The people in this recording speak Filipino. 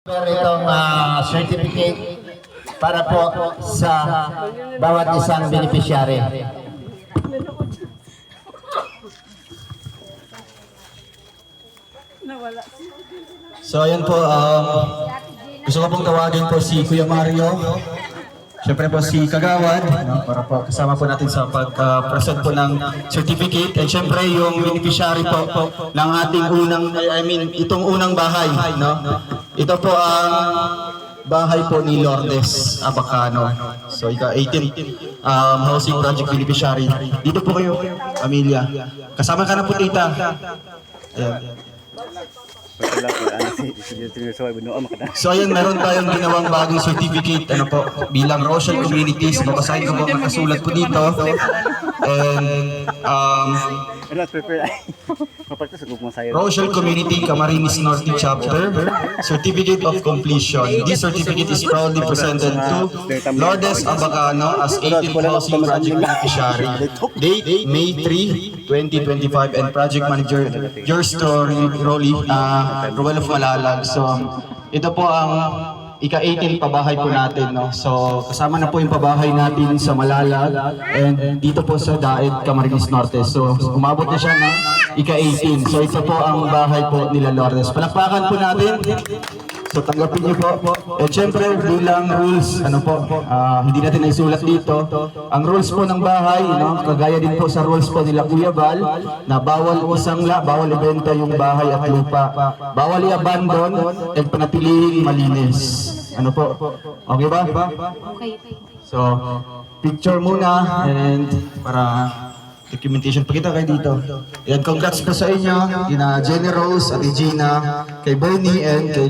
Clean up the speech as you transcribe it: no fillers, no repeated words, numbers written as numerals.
Itong certificate para po sa bawat isang beneficiary. So ayan po, gusto ko pong tawagin po si Kuya Mario. Siyempre po si Kagawad, para po kasama po natin sa pag-present po ng certificate. And siyempre yung beneficiary po ng ating itong unang bahay. No? Ito po ang bahay po ni Lourdes Abacano. So ika 18 housing project beneficiary. Dito po kayo, Amelia. Kasama ka na po, tita. Ayan. So ayan, meron tayong ginawang bagong certificate bilang Rochelle Communities. Babasahin ko po, nakasulat po dito. And Rochelle Community Camarines Norte Chapter Certificate of Completion. This certificate is proudly presented to Lourdes Abacano as 18th Housing Project Beneficiary. Date May 3, 2025, and Project Manager yours truly, Ruel of Malalag. So ito po ang ika-18 pabahay po natin, no? So kasama na po yung pabahay natin sa Malalag and dito po sa Daet, Camarines Norte. So umabot na siya ng ika-18. So ito po ang bahay po nila Lourdes. Palakpakan po natin. So tanggapin niyo po. At syempre bilang rules, hindi natin naisulat dito. Ang rules po ng bahay, no? Kagaya din po sa rules po nila Kuya Val, na bawal isangla, bawal ibenta yung bahay at lupa. Bawal i-abandon at panatilihing malinis. Ano po? Okay ba? Okay. So, picture muna and para documentation. Pakita kayo dito. Yan, congrats po sa inyo, kina Jenny Rose, Ate Gina, kay Bernie and kay